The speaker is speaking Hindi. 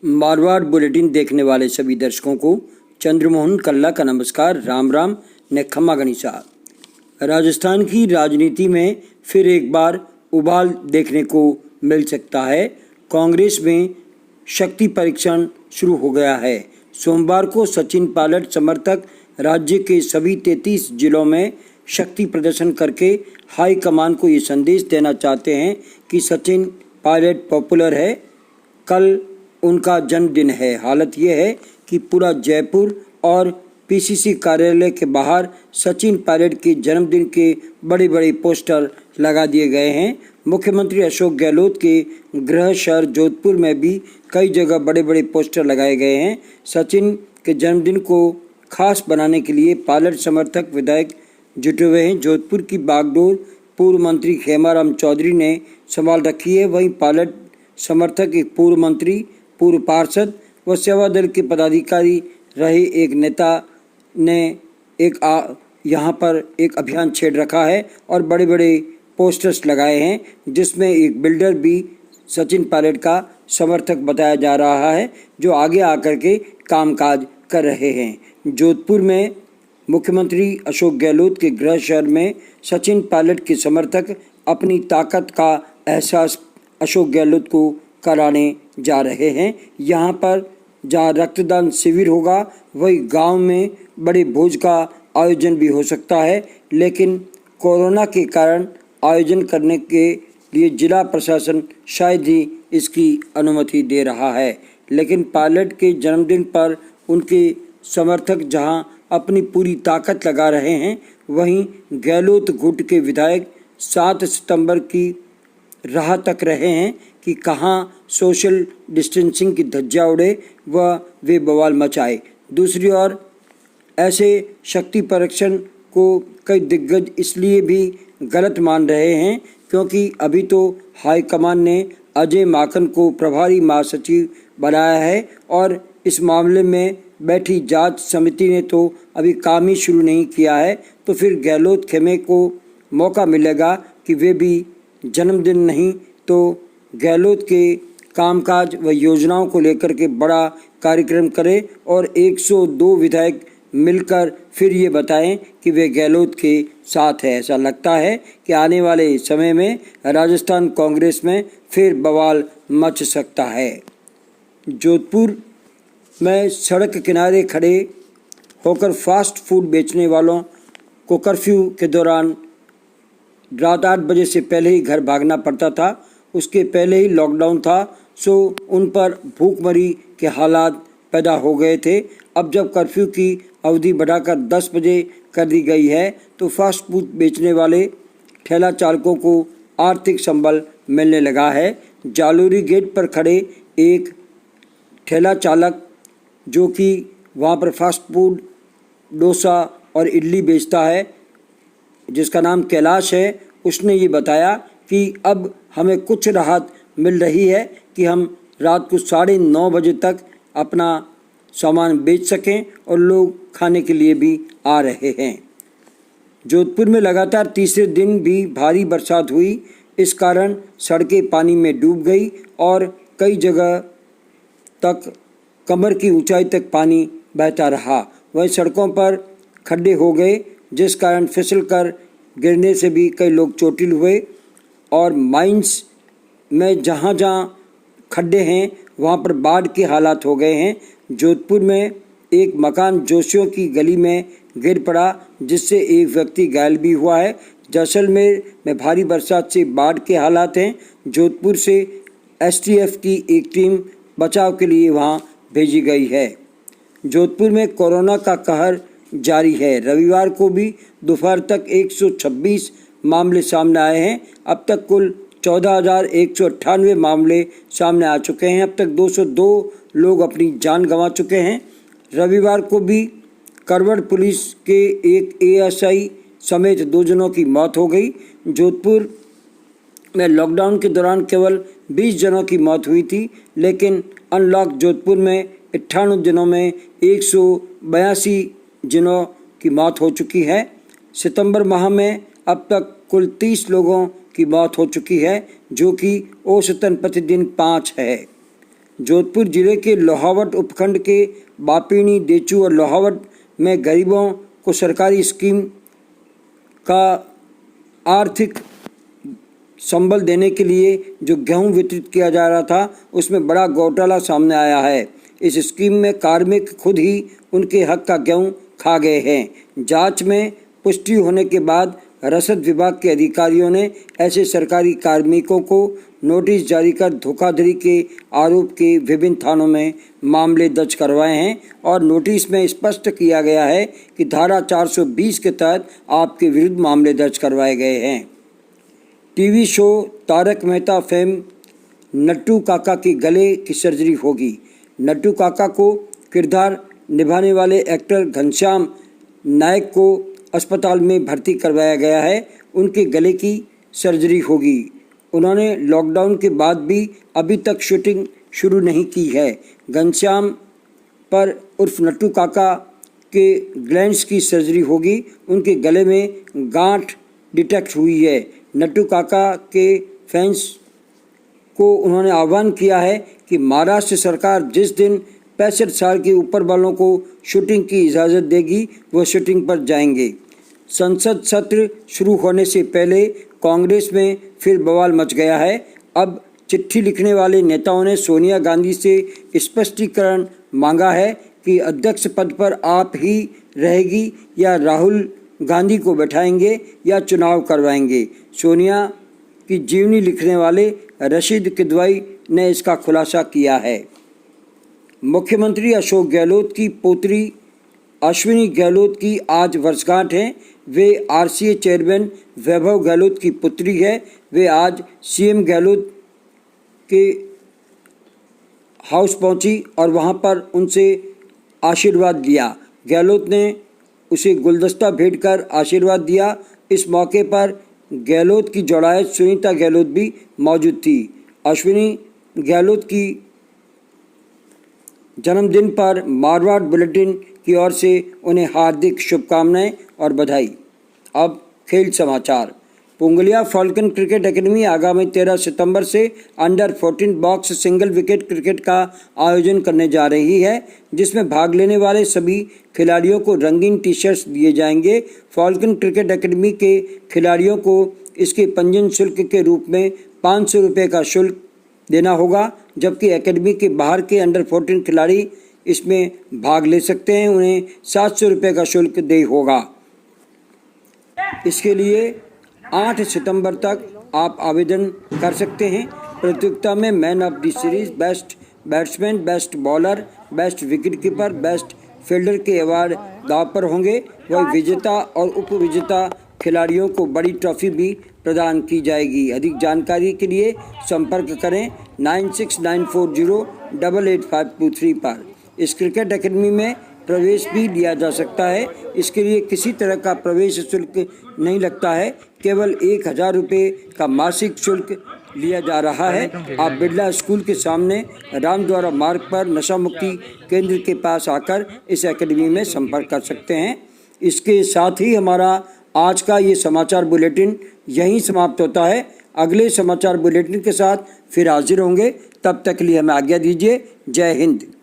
मारवाड़ बुलेटिन देखने वाले सभी दर्शकों को चंद्रमोहन कल्ला का नमस्कार। राम राम ने खम्मा गणिसा। राजस्थान की राजनीति में फिर एक बार उबाल देखने को मिल सकता है। कांग्रेस में शक्ति परीक्षण शुरू हो गया है। सोमवार को सचिन पायलट समर्थक राज्य के सभी 33 जिलों में शक्ति प्रदर्शन करके हाईकमान को ये संदेश देना चाहते हैं कि सचिन पायलट पॉपुलर है, कल उनका जन्मदिन है। हालत यह है कि पूरा जयपुर और पीसीसी कार्यालय के बाहर सचिन पायलट के जन्मदिन के बड़े बड़े पोस्टर लगा दिए गए हैं। मुख्यमंत्री अशोक गहलोत के गृह शहर जोधपुर में भी कई जगह बड़े बड़े पोस्टर लगाए गए हैं। सचिन के जन्मदिन को खास बनाने के लिए पायलट समर्थक विधायक जुटे हुए हैं। जोधपुर की बागडोर पूर्व मंत्री खेमाराम चौधरी ने संभाल रखी है। वहीं पायलट समर्थक एक पूर्व मंत्री, पूर्व पार्षद व सेवा दल के पदाधिकारी रहे एक नेता ने यहाँ पर एक अभियान छेड़ रखा है और बड़े बड़े पोस्टर्स लगाए हैं, जिसमें एक बिल्डर भी सचिन पायलट का समर्थक बताया जा रहा है, जो आगे आकर के कामकाज कर रहे हैं। जोधपुर में मुख्यमंत्री अशोक गहलोत के गृह शहर में सचिन पायलट के समर्थक अपनी ताकत का एहसास अशोक गहलोत को कराने जा रहे हैं। यहाँ पर जहाँ रक्तदान शिविर होगा, वही गांव में बड़े भोज का आयोजन भी हो सकता है, लेकिन कोरोना के कारण आयोजन करने के लिए जिला प्रशासन शायद ही इसकी अनुमति दे रहा है। लेकिन पायलट के जन्मदिन पर उनके समर्थक जहां अपनी पूरी ताकत लगा रहे हैं, वहीं गहलोत गुट के विधायक 7 सितंबर की राह तक रहे हैं कि कहां सोशल डिस्टेंसिंग की धज्जियां उड़े व वे बवाल मचाए। दूसरी ओर ऐसे शक्ति परीक्षण को कई दिग्गज इसलिए भी गलत मान रहे हैं क्योंकि अभी तो हाईकमान ने अजय माकन को प्रभारी महासचिव बनाया है और इस मामले में बैठी जांच समिति ने तो अभी काम ही शुरू नहीं किया है। तो फिर गहलोत खेमे को मौका मिलेगा कि वे भी जन्मदिन नहीं तो गहलोत के कामकाज व योजनाओं को लेकर के बड़ा कार्यक्रम करें और 102 विधायक मिलकर फिर ये बताएं कि वे गहलोत के साथ है। ऐसा लगता है कि आने वाले समय में राजस्थान कांग्रेस में फिर बवाल मच सकता है। जोधपुर में सड़क किनारे खड़े होकर फास्ट फूड बेचने वालों को कर्फ्यू के दौरान रात 8 बजे से पहले ही घर भागना पड़ता था। उसके पहले ही लॉकडाउन था, सो उन पर भूखमरी के हालात पैदा हो गए थे। अब जब कर्फ्यू की अवधि बढ़ाकर 10 बजे कर दी गई है तो फास्ट फूड बेचने वाले ठेला चालकों को आर्थिक संबल मिलने लगा है। जालोरी गेट पर खड़े एक ठेला चालक जो कि वहाँ पर फास्ट फूड डोसा और इडली बेचता है, जिसका नाम कैलाश है, उसने ये बताया कि अब हमें कुछ राहत मिल रही है कि हम रात को 9:30 बजे तक अपना सामान बेच सकें और लोग खाने के लिए भी आ रहे हैं। जोधपुर में लगातार तीसरे दिन भी भारी बरसात हुई। इस कारण सड़कें पानी में डूब गई और कई जगह तक कमर की ऊंचाई तक पानी बहता रहा। वहीं सड़कों पर खड्डे हो गए, जिस कारण फिसलकर गिरने से भी कई लोग चोटिल हुए और माइंस में जहाँ जहाँ खड्डे हैं वहाँ पर बाढ़ के हालात हो गए हैं। जोधपुर में एक मकान जोशियों की गली में गिर पड़ा, जिससे एक व्यक्ति घायल भी हुआ है। जैसलमेर में भारी बरसात से बाढ़ के हालात हैं। जोधपुर से एसटीएफ की एक टीम बचाव के लिए वहाँ भेजी गई है। जोधपुर में कोरोना का कहर जारी है। रविवार को भी दोपहर तक 126 मामले सामने आए हैं। अब तक कुल 14,198 मामले सामने आ चुके हैं। अब तक 202 लोग अपनी जान गंवा चुके हैं। रविवार को भी करवड़ पुलिस के एक एएसआई समेत 2 जनों की मौत हो गई। जोधपुर में लॉकडाउन के दौरान केवल 20 जनों की मौत हुई थी, लेकिन अनलॉक जोधपुर में 98 दिनों में 182 जनों की मौत हो चुकी है। सितंबर माह में अब तक कुल 30 लोगों की मौत हो चुकी है, जो कि औसतन प्रतिदिन 5 है। जोधपुर जिले के लोहावट उपखंड के बापीणी, देचू और लोहावट में गरीबों को सरकारी स्कीम का आर्थिक संबल देने के लिए जो गेहूं वितरित किया जा रहा था, उसमें बड़ा घोटाला सामने आया है। इस स्कीम में कार्मिक खुद ही उनके हक का गेहूं खा गए हैं। जांच में पुष्टि होने के बाद रसद विभाग के अधिकारियों ने ऐसे सरकारी कार्मिकों को नोटिस जारी कर धोखाधड़ी के आरोप के विभिन्न थानों में मामले दर्ज करवाए हैं और नोटिस में स्पष्ट किया गया है कि धारा 420 के तहत आपके विरुद्ध मामले दर्ज करवाए गए हैं। TV show Tarak Mehta fame Nattu Kaka के गले की सर्जरी होगी। नट्टू काका को किरदार निभाने वाले एक्टर घनश्याम नायक को अस्पताल में भर्ती करवाया गया है। उनके गले की सर्जरी होगी। उन्होंने लॉकडाउन के बाद भी अभी तक शूटिंग शुरू नहीं की है। घनश्याम पर उर्फ नट्टू काका के ग्लैंड्स की सर्जरी होगी। उनके गले में गांठ डिटेक्ट हुई है। नट्टू काका के फैंस को उन्होंने आह्वान किया है कि महाराष्ट्र सरकार जिस दिन 65 साल के ऊपर वालों को शूटिंग की इजाज़त देगी, वो शूटिंग पर जाएंगे। संसद सत्र शुरू होने से पहले कांग्रेस में फिर बवाल मच गया है। अब चिट्ठी लिखने वाले नेताओं ने सोनिया गांधी से स्पष्टीकरण मांगा है कि अध्यक्ष पद पर आप ही रहेगी या राहुल गांधी को बैठाएंगे या चुनाव करवाएंगे। सोनिया की जीवनी लिखने वाले रशीद किदवई ने इसका खुलासा किया है। मुख्यमंत्री अशोक गहलोत की पोत्री अश्विनी गहलोत की आज वर्षगांठ है। वे आरसीए चेयरमैन वैभव गहलोत की पुत्री है। वे आज सीएम गहलोत के हाउस पहुंची और वहां पर उनसे आशीर्वाद लिया। गहलोत ने उसे गुलदस्ता भेंट कर आशीर्वाद दिया। इस मौके पर गहलोत की जोड़ायत सुनीता गहलोत भी मौजूद थी। अश्विनी गहलोत की जन्मदिन पर मारवाड़ बुलेटिन की ओर से उन्हें हार्दिक शुभकामनाएं और बधाई। अब खेल समाचार। पुंगलिया फाल्कन क्रिकेट एकेडमी आगामी 13 सितंबर से under 14 box single wicket cricket का आयोजन करने जा रही है, जिसमें भाग लेने वाले सभी खिलाड़ियों को रंगीन टी शर्ट्स दिए जाएंगे। फाल्कन क्रिकेट एकेडमी के खिलाड़ियों को इसके पंजीयन शुल्क के रूप में 500 रुपये का शुल्क देना होगा, जबकि एकेडमी के बाहर के अंडर 14 खिलाड़ी इसमें भाग ले सकते हैं। उन्हें 700 रुपये का शुल्क देय होगा। इसके लिए 8 सितंबर तक आप आवेदन कर सकते हैं। प्रतियोगिता में man of the series, best batsman, best bowler, best wicket keeper, best fielder के अवार्ड दांव पर होंगे। वही विजेता और उप विजेता खिलाड़ियों को बड़ी ट्रॉफी भी प्रदान की जाएगी। अधिक जानकारी के लिए संपर्क करें 9694088523 पर। इस क्रिकेट एकेडमी में प्रवेश भी लिया जा सकता है। इसके लिए किसी तरह का प्रवेश शुल्क नहीं लगता है, केवल 1000 रुपये का मासिक शुल्क लिया जा रहा है। आप बिरला स्कूल के सामने रामद्वारा मार्ग पर नशा मुक्ति केंद्र के पास आकर इस एकेडमी में संपर्क कर सकते हैं। इसके साथ ही हमारा आज का ये समाचार बुलेटिन यहीं समाप्त होता है। अगले समाचार बुलेटिन के साथ फिर हाजिर होंगे। तब तक के लिए हमें आज्ञा दीजिए। जय हिंद।